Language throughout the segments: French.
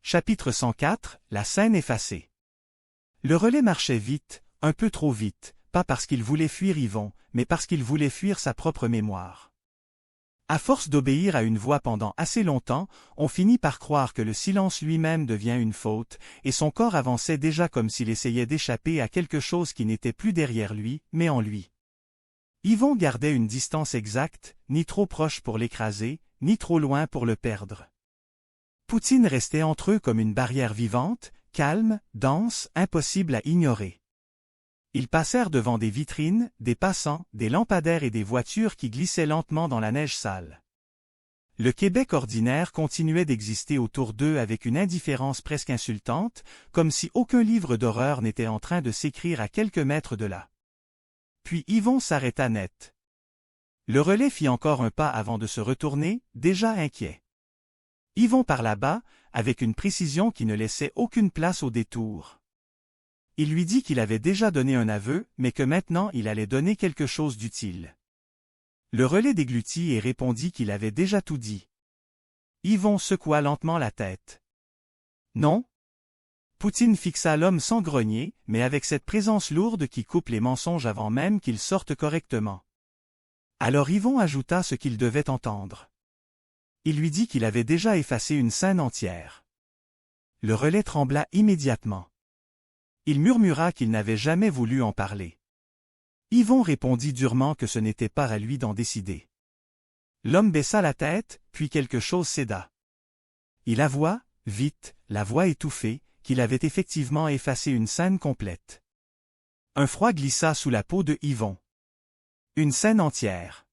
Chapitre 104, la scène effacée. Le relais marchait vite, un peu trop vite, pas parce qu'il voulait fuir Yvon, mais parce qu'il voulait fuir sa propre mémoire. À force d'obéir à une voix pendant assez longtemps, on finit par croire que le silence lui-même devient une faute, et son corps avançait déjà comme s'il essayait d'échapper à quelque chose qui n'était plus derrière lui, mais en lui. Yvon gardait une distance exacte, ni trop proche pour l'écraser, ni trop loin pour le perdre. Poutine restait entre eux comme une barrière vivante, calme, dense, impossible à ignorer. Ils passèrent devant des vitrines, des passants, des lampadaires et des voitures qui glissaient lentement dans la neige sale. Le Québec ordinaire continuait d'exister autour d'eux avec une indifférence presque insultante, comme si aucun livre d'horreur n'était en train de s'écrire à quelques mètres de là. Puis Yvon s'arrêta net. Le relais fit encore un pas avant de se retourner, déjà inquiet. Yvon parla bas, avec une précision qui ne laissait aucune place au détour. Il lui dit qu'il avait déjà donné un aveu, mais que maintenant il allait donner quelque chose d'utile. Le relais déglutit et répondit qu'il avait déjà tout dit. Yvon secoua lentement la tête. Non? Poutine fixa l'homme sans grogner, mais avec cette présence lourde qui coupe les mensonges avant même qu'ils sortent correctement. Alors Yvon ajouta ce qu'il devait entendre. Il lui dit qu'il avait déjà effacé une scène entière. Le relais trembla immédiatement. Il murmura qu'il n'avait jamais voulu en parler. Yvon répondit durement que ce n'était pas à lui d'en décider. L'homme baissa la tête, puis quelque chose céda. Il avoua, vite, la voix étouffée, qu'il avait effectivement effacé une scène complète. Un froid glissa sous la peau de Yvon. Une scène entière.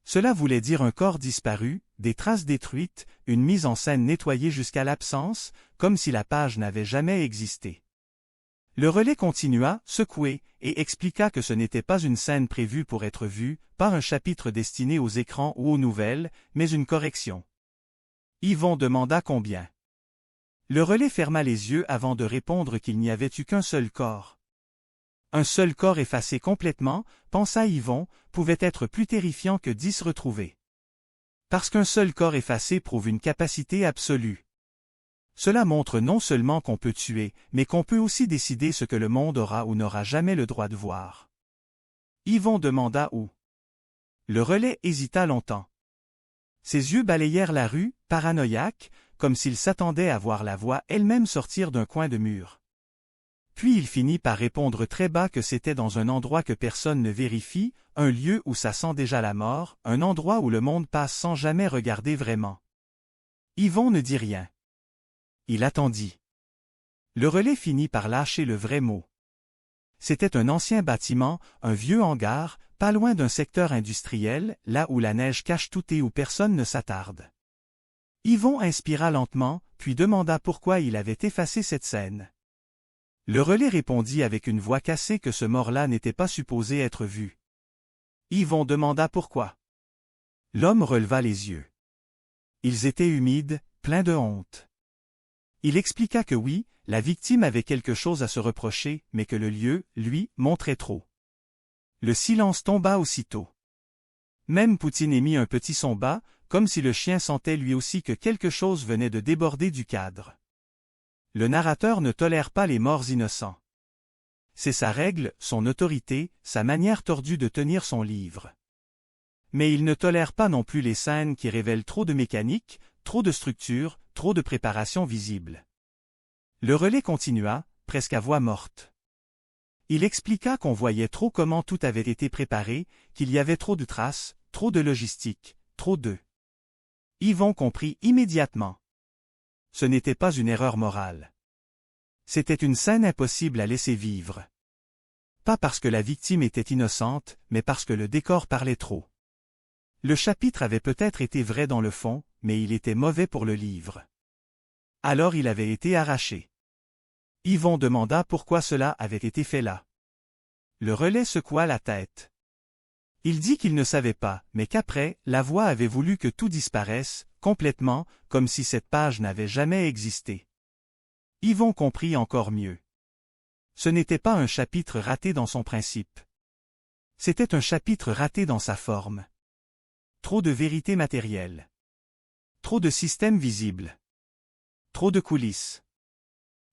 Cela voulait dire un corps disparu, des traces détruites, une mise en scène nettoyée jusqu'à l'absence, comme si la page n'avait jamais existé. Le relais continua, secoué, et expliqua que ce n'était pas une scène prévue pour être vue, pas un chapitre destiné aux écrans ou aux nouvelles, mais une correction. Yvon demanda combien. Le relais ferma les yeux avant de répondre qu'il n'y avait eu qu'un seul corps. Un seul corps effacé complètement, pensa Yvon, pouvait être plus terrifiant que 10 retrouvés. Parce qu'un seul corps effacé prouve une capacité absolue. Cela montre non seulement qu'on peut tuer, mais qu'on peut aussi décider ce que le monde aura ou n'aura jamais le droit de voir. Yvon demanda où. Le relais hésita longtemps. Ses yeux balayèrent la rue, paranoïaques, comme s'il s'attendait à voir la voix elle-même sortir d'un coin de mur. Puis il finit par répondre très bas que c'était dans un endroit que personne ne vérifie, un lieu où ça sent déjà la mort, un endroit où le monde passe sans jamais regarder vraiment. Yvon ne dit rien. Il attendit. Le relais finit par lâcher le vrai mot. C'était un ancien bâtiment, un vieux hangar, pas loin d'un secteur industriel, là où la neige cache tout et où personne ne s'attarde. Yvon inspira lentement, puis demanda pourquoi il avait effacé cette scène. Le relais répondit avec une voix cassée que ce mort-là n'était pas supposé être vu. Yvon demanda pourquoi. L'homme releva les yeux. Ils étaient humides, pleins de honte. Il expliqua que oui, la victime avait quelque chose à se reprocher, mais que le lieu, lui, montrait trop. Le silence tomba aussitôt. Même Poutine émit un petit son bas, comme si le chien sentait lui aussi que quelque chose venait de déborder du cadre. Le narrateur ne tolère pas les morts innocents. C'est sa règle, son autorité, sa manière tordue de tenir son livre. Mais il ne tolère pas non plus les scènes qui révèlent trop de mécanique, trop de structure, trop de préparation visible. Le relais continua, presque à voix morte. Il expliqua qu'on voyait trop comment tout avait été préparé, qu'il y avait trop de traces, trop de logistique, trop de... Yvon comprit immédiatement. Ce n'était pas une erreur morale. C'était une scène impossible à laisser vivre. Pas parce que la victime était innocente, mais parce que le décor parlait trop. Le chapitre avait peut-être été vrai dans le fond, mais il était mauvais pour le livre. Alors il avait été arraché. Yvon demanda pourquoi cela avait été fait là. Le relais secoua la tête. Il dit qu'il ne savait pas, mais qu'après, la voix avait voulu que tout disparaisse, complètement, comme si cette page n'avait jamais existé. Yvon comprit encore mieux. Ce n'était pas un chapitre raté dans son principe. C'était un chapitre raté dans sa forme. Trop de vérité matérielle. Trop de systèmes visibles. Trop de coulisses.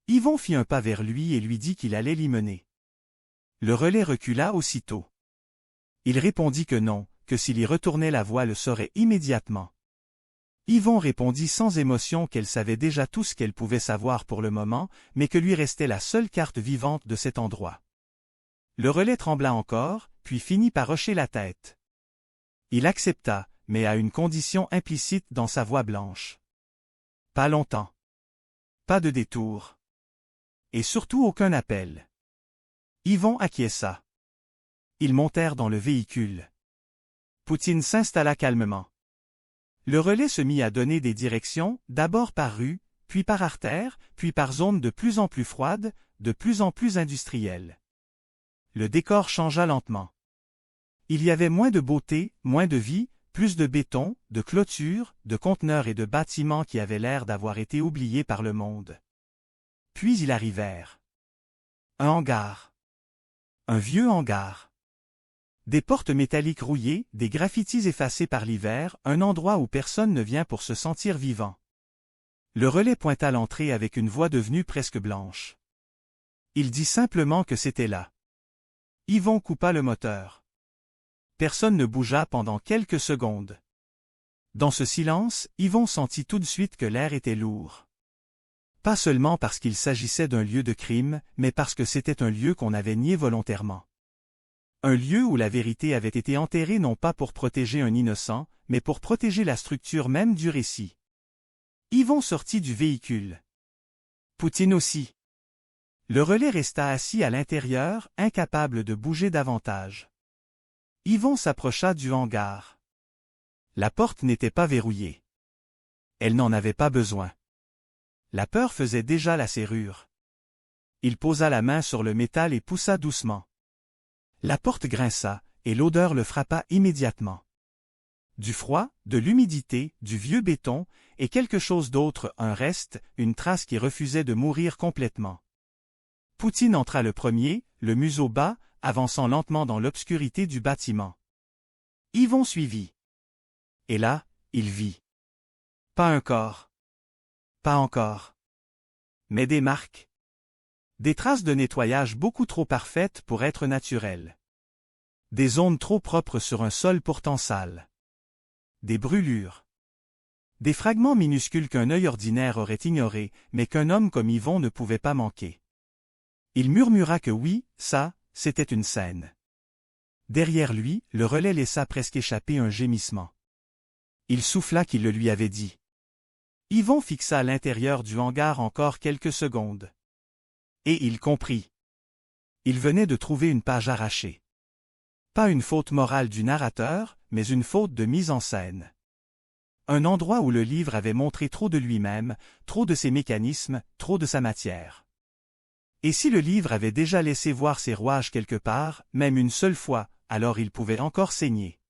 Yvon fit un pas vers lui et lui dit qu'il allait l'y mener. Le relais recula aussitôt. Il répondit que non, que s'il y retournait la voix le saurait immédiatement. Yvon répondit sans émotion qu'elle savait déjà tout ce qu'elle pouvait savoir pour le moment, mais que lui restait la seule carte vivante de cet endroit. Le relais trembla encore, puis finit par hocher la tête. Il accepta, mais à une condition implicite dans sa voix blanche. Pas longtemps. Pas de détour. Et surtout aucun appel. Yvon acquiesça. Ils montèrent dans le véhicule. Poutine s'installa calmement. Le relais se mit à donner des directions, d'abord par rue, puis par artère, puis par zone de plus en plus froide, de plus en plus industrielle. Le décor changea lentement. Il y avait moins de beauté, moins de vie, plus de béton, de clôtures, de conteneurs et de bâtiments qui avaient l'air d'avoir été oubliés par le monde. Puis ils arrivèrent. Un hangar. Un vieux hangar. Des portes métalliques rouillées, des graffitis effacés par l'hiver, un endroit où personne ne vient pour se sentir vivant. Le relais pointa l'entrée avec une voix devenue presque blanche. Il dit simplement que c'était là. Yvon coupa le moteur. Personne ne bougea pendant quelques secondes. Dans ce silence, Yvon sentit tout de suite que l'air était lourd. Pas seulement parce qu'il s'agissait d'un lieu de crime, mais parce que c'était un lieu qu'on avait nié volontairement. Un lieu où la vérité avait été enterrée non pas pour protéger un innocent, mais pour protéger la structure même du récit. Yvon sortit du véhicule. Poutine aussi. Le relais resta assis à l'intérieur, incapable de bouger davantage. Yvon s'approcha du hangar. La porte n'était pas verrouillée. Elle n'en avait pas besoin. La peur faisait déjà la serrure. Il posa la main sur le métal et poussa doucement. La porte grinça, et l'odeur le frappa immédiatement. Du froid, de l'humidité, du vieux béton, et quelque chose d'autre, un reste, une trace qui refusait de mourir complètement. Poutine entra le premier, le museau bas, avançant lentement dans l'obscurité du bâtiment. Yvon suivit. Et là, il vit. Pas un corps. Pas encore. Mais des marques. Des traces de nettoyage beaucoup trop parfaites pour être naturelles. Des zones trop propres sur un sol pourtant sale. Des brûlures. Des fragments minuscules qu'un œil ordinaire aurait ignorés, mais qu'un homme comme Yvon ne pouvait pas manquer. Il murmura que oui, ça, c'était une scène. Derrière lui, le relais laissa presque échapper un gémissement. Il souffla qu'il le lui avait dit. Yvon fixa l'intérieur du hangar encore quelques secondes. Et il comprit. Il venait de trouver une page arrachée. Pas une faute morale du narrateur, mais une faute de mise en scène. Un endroit où le livre avait montré trop de lui-même, trop de ses mécanismes, trop de sa matière. Et si le livre avait déjà laissé voir ses rouages quelque part, même une seule fois, alors il pouvait encore saigner.